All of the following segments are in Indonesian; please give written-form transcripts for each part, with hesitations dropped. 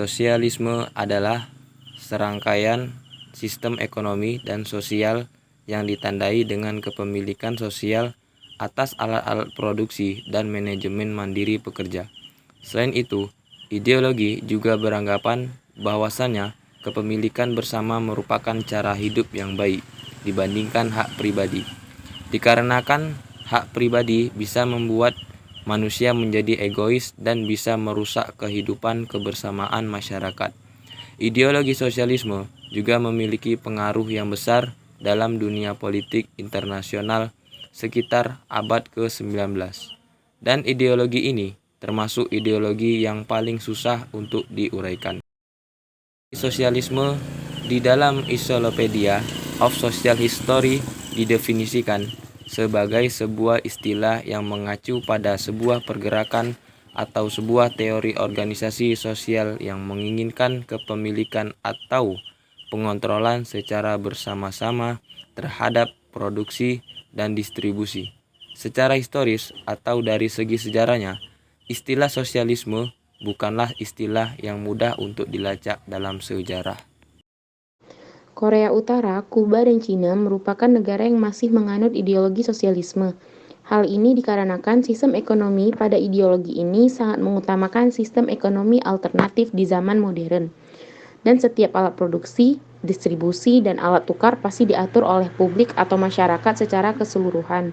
Sosialisme adalah serangkaian sistem ekonomi dan sosial yang ditandai dengan kepemilikan sosial atas alat-alat produksi dan manajemen mandiri pekerja. Selain itu, ideologi juga beranggapan bahwasannya kepemilikan bersama merupakan cara hidup yang baik dibandingkan hak pribadi. Dikarenakan hak pribadi bisa membuat manusia menjadi egois dan bisa merusak kehidupan kebersamaan masyarakat. Ideologi sosialisme juga memiliki pengaruh yang besar dalam dunia politik internasional sekitar abad ke-19. Dan ideologi ini termasuk ideologi yang paling susah untuk diuraikan. Sosialisme di dalam Encyclopedia of Social History didefinisikan sebagai sebuah istilah yang mengacu pada sebuah pergerakan atau sebuah teori organisasi sosial yang menginginkan kepemilikan atau pengontrolan secara bersama-sama terhadap produksi dan distribusi. Secara historis atau dari segi sejarahnya, istilah sosialisme bukanlah istilah yang mudah untuk dilacak dalam sejarah. Korea Utara, Kuba, dan Cina merupakan negara yang masih menganut ideologi sosialisme. Hal ini dikarenakan sistem ekonomi pada ideologi ini sangat mengutamakan sistem ekonomi alternatif di zaman modern. Dan setiap alat produksi, distribusi, dan alat tukar pasti diatur oleh publik atau masyarakat secara keseluruhan,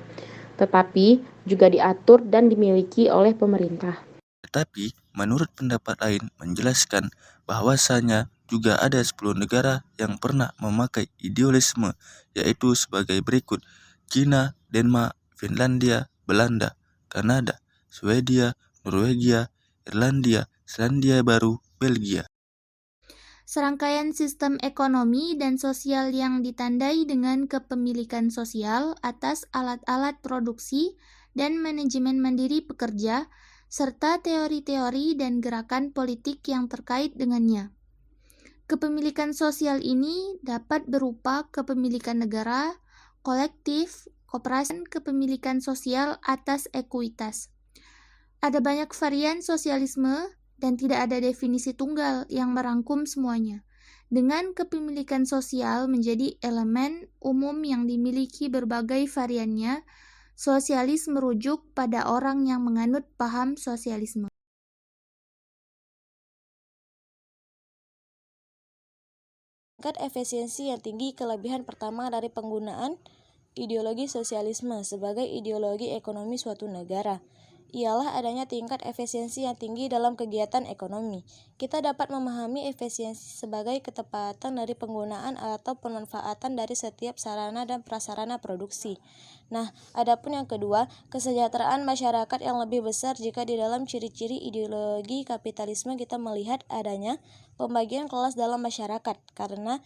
tetapi juga diatur dan dimiliki oleh pemerintah. Tetapi, menurut pendapat lain menjelaskan bahwasanya juga ada 10 negara yang pernah memakai idealisme, yaitu sebagai berikut: China, Denmark, Finlandia, Belanda, Kanada, Swedia, Norwegia, Irlandia, Selandia Baru, Belgia. Serangkaian sistem ekonomi dan sosial yang ditandai dengan kepemilikan sosial atas alat-alat produksi dan manajemen mandiri pekerja, serta teori-teori dan gerakan politik yang terkait dengannya. Kepemilikan sosial ini dapat berupa kepemilikan negara, kolektif, koperasi, dan kepemilikan sosial atas ekuitas. Ada banyak varian sosialisme dan tidak ada definisi tunggal yang merangkum semuanya. Dengan kepemilikan sosial menjadi elemen umum yang dimiliki berbagai variannya, sosialis merujuk pada orang yang menganut paham sosialisme. Tingkat efisiensi yang tinggi. Kelebihan pertama dari penggunaan ideologi sosialisme sebagai ideologi ekonomi suatu negara ialah adanya tingkat efisiensi yang tinggi dalam kegiatan ekonomi. Kita dapat memahami efisiensi sebagai ketepatan dari penggunaan atau pemanfaatan dari setiap sarana dan prasarana produksi. Nah, adapun yang kedua, kesejahteraan masyarakat yang lebih besar jika di dalam ciri-ciri ideologi kapitalisme kita melihat adanya pembagian kelas dalam masyarakat karena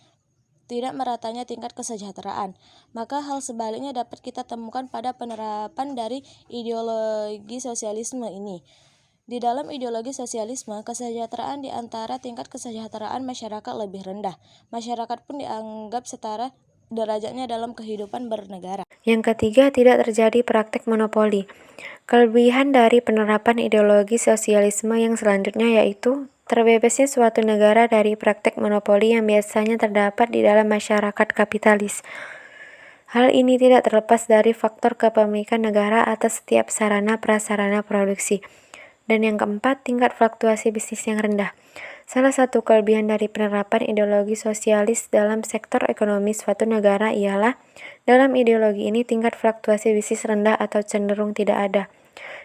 tidak meratanya tingkat kesejahteraan. Maka hal sebaliknya dapat kita temukan pada penerapan dari ideologi sosialisme ini. Di dalam ideologi sosialisme, kesejahteraan di antara tingkat kesejahteraan masyarakat lebih rendah. Masyarakat pun dianggap setara derajatnya dalam kehidupan bernegara. Yang ketiga, tidak terjadi praktek monopoli. Kelebihan dari penerapan ideologi sosialisme yang selanjutnya yaitu terbebasnya suatu negara dari praktek monopoli yang biasanya terdapat di dalam masyarakat kapitalis. Hal ini tidak terlepas dari faktor kepemilikan negara atas setiap sarana prasarana produksi. Dan yang keempat, tingkat fluktuasi bisnis yang rendah. Salah satu kelebihan dari penerapan ideologi sosialis dalam sektor ekonomi suatu negara ialah dalam ideologi ini tingkat fluktuasi bisnis rendah atau cenderung tidak ada.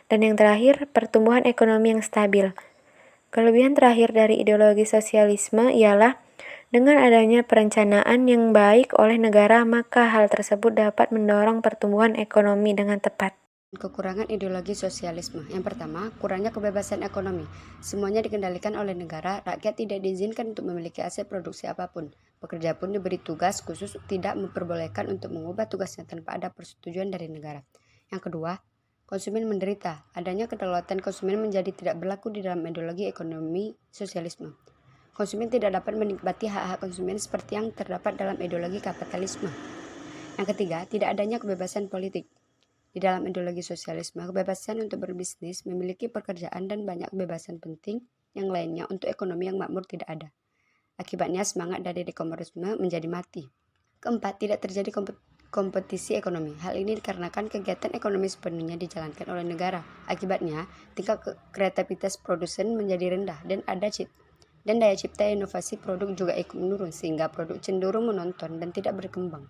Dan yang terakhir, pertumbuhan ekonomi yang stabil. Kelebihan terakhir dari ideologi sosialisme ialah dengan adanya perencanaan yang baik oleh negara, maka hal tersebut dapat mendorong pertumbuhan ekonomi dengan tepat. Kekurangan ideologi sosialisme. Yang pertama, kurangnya kebebasan ekonomi. Semuanya dikendalikan oleh negara, rakyat tidak diizinkan untuk memiliki aset produksi apapun. Pekerja pun diberi tugas khusus tidak memperbolehkan untuk mengubah tugasnya tanpa ada persetujuan dari negara. Yang kedua, konsumen menderita. Adanya kedaulatan konsumen menjadi tidak berlaku di dalam ideologi ekonomi sosialisme. Konsumen tidak dapat menikmati hak-hak konsumen seperti yang terdapat dalam ideologi kapitalisme. Yang ketiga, tidak adanya kebebasan politik. Di dalam ideologi sosialisme, kebebasan untuk berbisnis, memiliki pekerjaan, dan banyak kebebasan penting yang lainnya untuk ekonomi yang makmur tidak ada. Akibatnya semangat dari dekomunisme menjadi mati. Keempat, tidak terjadi kompetisi ekonomi. Hal ini dikarenakan kegiatan ekonomi sepenuhnya dijalankan oleh negara. Akibatnya, tingkat kreativitas produsen menjadi rendah dan daya cipta inovasi produk juga ikut menurun sehingga produk cenderung menonton dan tidak berkembang.